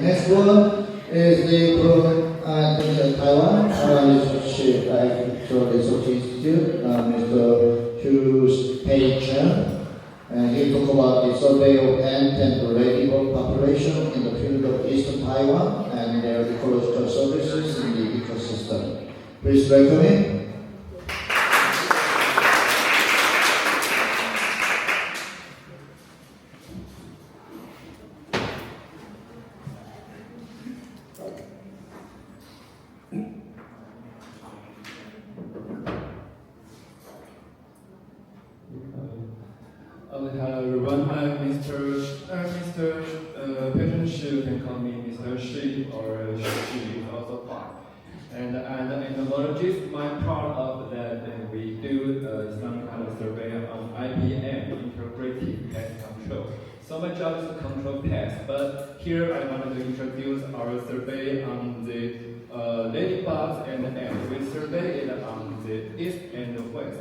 next one is the from Taiwan Research Research Institute, Mr. Chen. And he talked about the survey of ant and ladybug population in the field of eastern Taiwan and their ecological services in the ecosystem. Please welcome him. Hello everyone, I'm Mr. Patron Shi, you can call me Mr. Shi or Shi is also fine. And I'm an entomologist. My part of that we do some kind of survey on IPM, integrated pest control. So my job is to control pests, but here I wanted to introduce our survey on the ladybugs and ants. We survey it on the east and the west.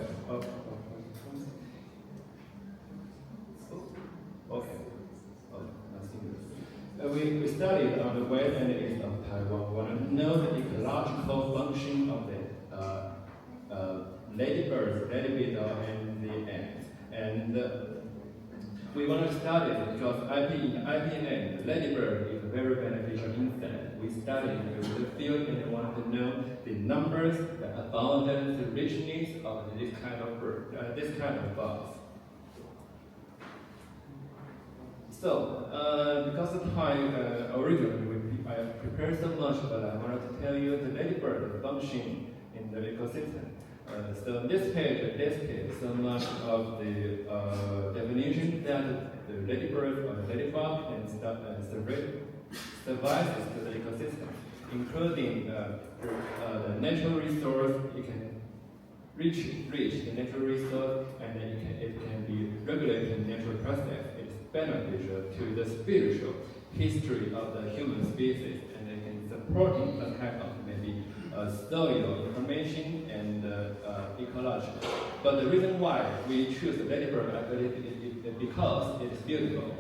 We studied on the west and east of Taiwan. We want to know the ecological function of the ladybirds, ladybeetle, and the ants. And we want to study it because in IPM, the ladybird is a very beneficial insect. We studied the field and we wanted to know the numbers, the abundance, the richness of this kind of bird, this kind of bugs. So, because of time, originally I prepared so much, but I wanted to tell you the ladybird function in the ecosystem. So this page describes so much of the definition that the ladybird or the ladybug and survives to the ecosystem, including the natural resource. It can reach the natural resource, and it can be regulated natural process. Beneficial to the spiritual history of the human species, and it can support some kind of maybe soil information and ecology. But the reason why we choose the ladybird is because it's beautiful.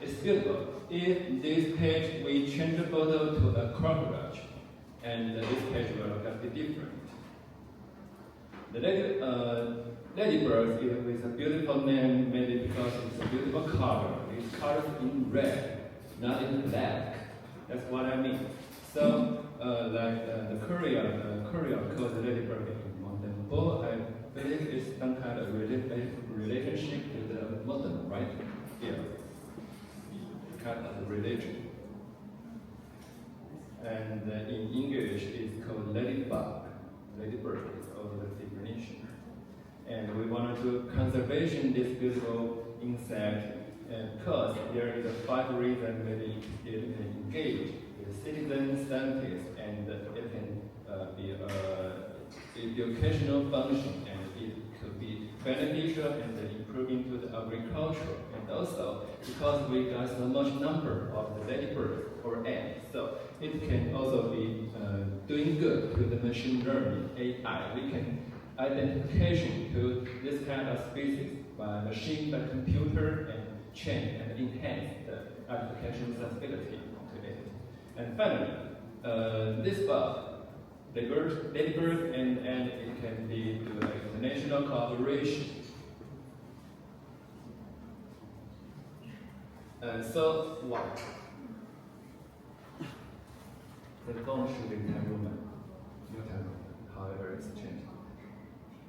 It's beautiful. In this page, we change the photo to a crocodile, and this page will look a bit different. The ladybird is with a beautiful name, maybe because it's a beautiful color. It's colored in red, not in black. That's what I mean. So, the Korean calls the ladybird in modern bull. I believe it's some kind of relationship to the modern, right? Yeah, kind of religion. And in English, it's called ladybug. Ladybird is also the definition. And we wanted to conservation this beautiful insect because there is a 5 reasons maybe it can engage with citizens, scientists, and it can be educational function, and it could be beneficial and improving to the agriculture. And also because we got so much number of the ladybirds or ants, so it can also be doing good to the machine learning AI. We can identification to this kind of species by machine, by computer, and Chen, and enhance the application sensibility to it. And finally, this bug, ladybird, and it can be to like international cooperation. So what? The phone should be time movement. No time movement. However, it's changed.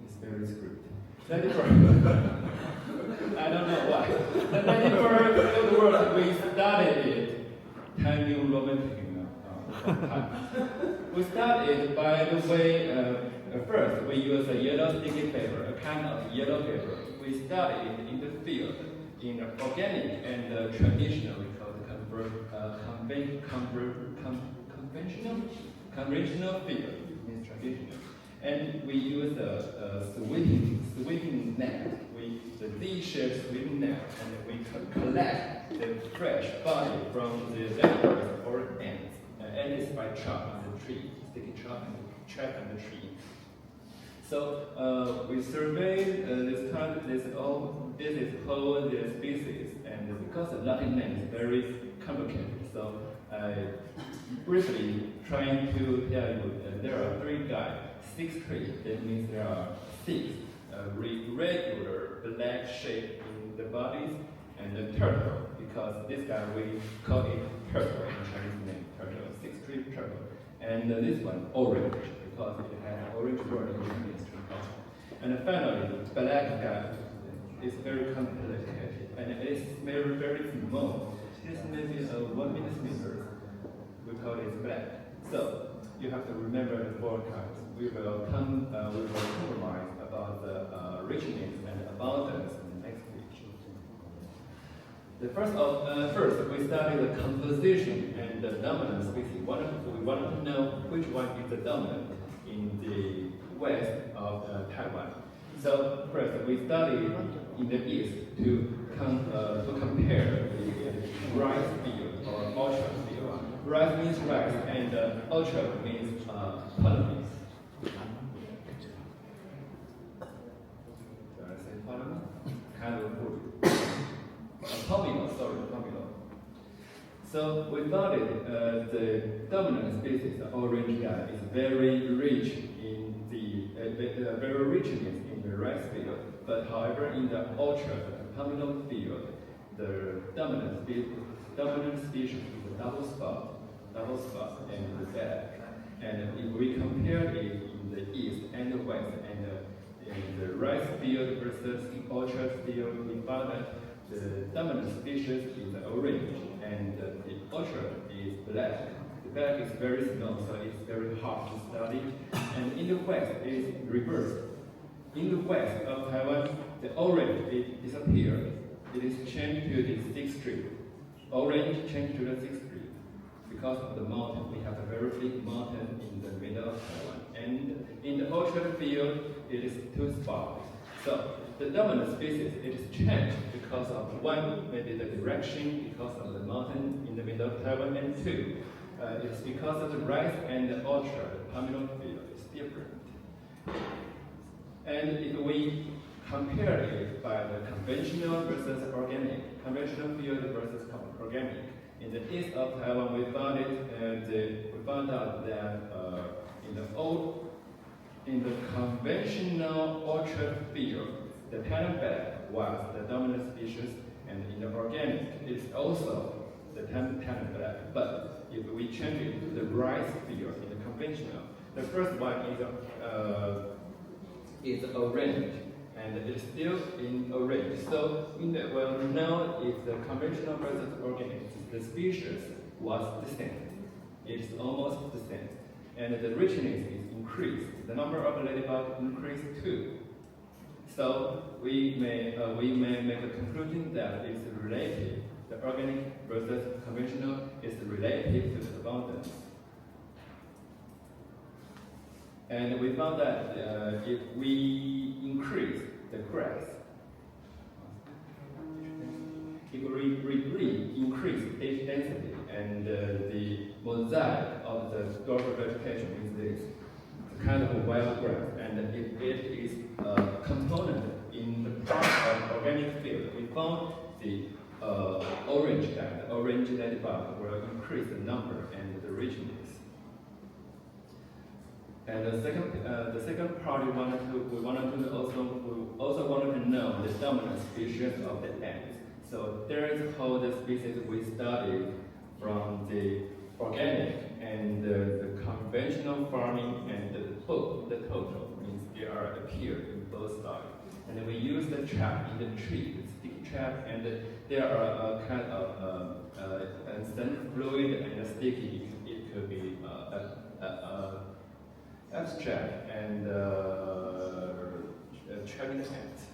It's very scripted. Ladybird. I don't know why. The ladybird in the world, we studied it. Time New Romantic time. We studied by the way, first we use a yellow sticky paper, a kind of yellow paper. We studied it in the field, in organic and traditional, we call it conventional field, means traditional. And we use a sweeping net, the D-shaped sweeping net, and we collect the fresh body from the ladybirds or ants. And it's by trap on the tree, sticky trap on the tree. So we surveyed this whole the species, and because the Latin name is very complicated, so I briefly trying to tell you that there are 3 guys, 6 trees. That means there are 6 regular black shape in the bodies, and the turtle, because this guy we call it turtle in Chinese name, turtle, 6-tree turtle. And this one, orange, because it has an orange word in Chinese culture. And finally, black guy is very complicated, and it is very, very small. This may be a 1 millimeter. We call it black. So you have to remember the 4 kinds. We will compromise about the richness and abundance in the next page. First, we study the composition and the dominant species. We wanted to know which one is the dominant in the west of Taiwan. So first, we study in the east to compare the rice field or orchard field. Rice means rice, and orchard means parliament. Did I say parliament? Kind of food. Pomelo. So we studied the dominant species, the orange guy, is very rich in very richness in the rice field. But however, in the orchard, the pomelo field, the dominant species is a double spot, and the back. And if we compare it in the east and the west, and in the rice field versus orchard field, we found that the dominant species is orange, and the orchard is black. The black is very small, so it's very hard to study. And in the west, it is reversed. In the west of Taiwan, the orange it disappeared. It is changed to the 6th tree. Orange changed to the 6th tree. Because of the mountain, we have a very big mountain in the middle of Taiwan. And in the orchard field, it is 2 spots. So the dominant species, it is changed because of 1, maybe the direction, because of the mountain in the middle of Taiwan, and 2, it's because of the rice and the orchard, the pomelo field is different. And if we compare it by the conventional versus organic, conventional field versus organic, in the east of Taiwan, we found out that in the conventional orchard field, the patternback was the dominant species, and in the organic, it's also the patternback. But if we change it to the rice field in the conventional, the first one is orange, and it's still in orange. So now if the conventional versus organic, the species was the same. It's almost the same. And the richness is increased. The number of ladybugs increased too. So we may make a conclusion that it's related. The organic versus conventional is related to the abundance. And we found that if we increase the grass, it will really increase age density, and the mosaic of the dwarf vegetation is this kind of wild grass. And if it is a component in the part of organic field, we found the orange guy, the orange ladybug, will increase the number and the richness. And the second part we also wanted to know the dominant species of the ants. So there is a whole species we studied from the organic and the conventional farming, and the total means they are appear in both sides. And we use the trap in the tree, the sticky trap, and there are a kind of scent fluid and sticky. It could be abstract and trapping the ants.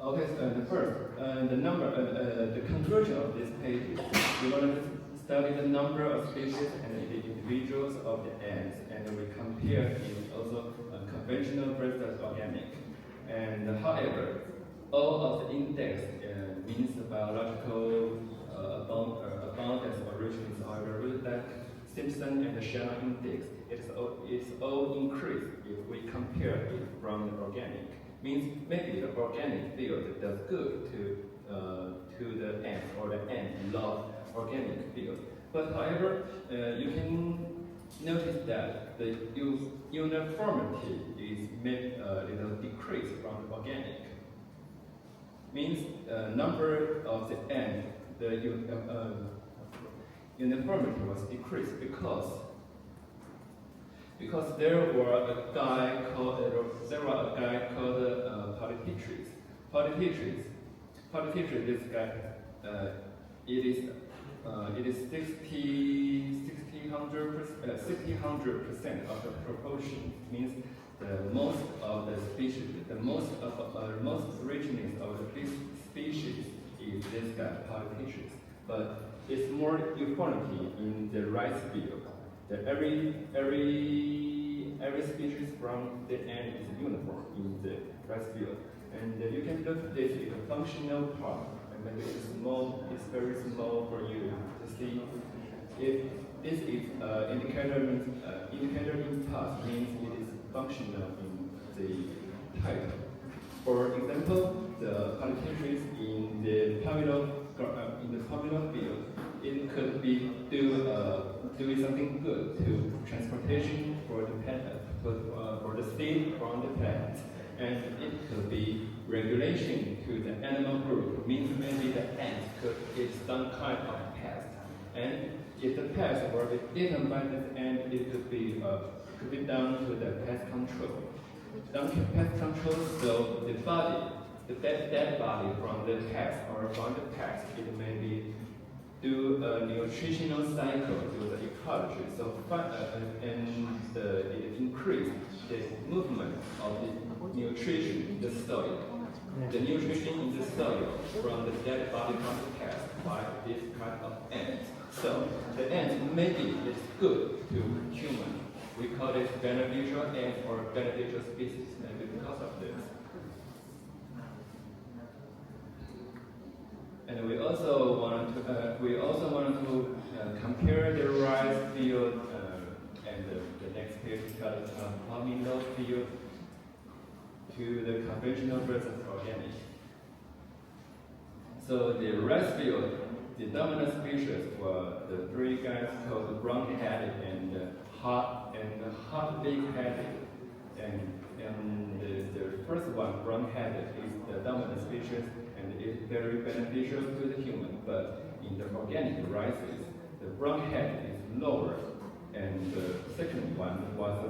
Okay, so the conclusion of this page is we want to study the number of species and the individuals of the ants, and we compare it also conventional versus organic. And however, all of the index means the biological abundance or richness. However, like Simpson and the Shannon index, it's all increased if we compare it from the organic. Means maybe the organic field does good to the ant, or the ant love organic field. But however, you can notice that the uniformity is made a little decrease from the organic. Means number of the ant, the uniformity was decreased because there was a guy called Polytetres. This guy, it is 60-100% of the proportion. Means the most of the species, the most richness of the species is this guy Polytetres. But it's more uniformity in the rice field. That every species from the ant is uniform in the rice field. And you can look at this in a functional part, and maybe it's very small for you to see. If this is indicator in past, means it is functional in the title. For example, the Polytetres in the polynomial field, it could be doing something good to transportation for the seed from the plant, and it could be regulation to the animal group. Means maybe the ant could get some kind of pest, and if the pest were eaten by this ant, it could be done to the pest control. Done to pest control, so the dead body from the pest or from the pest, it may be do a nutritional cycle to the ecology. So it increase the movement of the nutrition in the soil. The nutrition in the soil from the dead body from the pest by this kind of ant. So the ant maybe is good to human. We call it beneficial ant or beneficial species, maybe because of this. And we also wanted to compare the rice field and the next page called polynomial field to the conventional versus organic. So the rice field, the dominant species were the three guys called brown-headed and hot-big-headed. And the first one, brown-headed, is the dominant species and is very beneficial to the human. But in the organic rices, the brown-headed is lower, and the second one was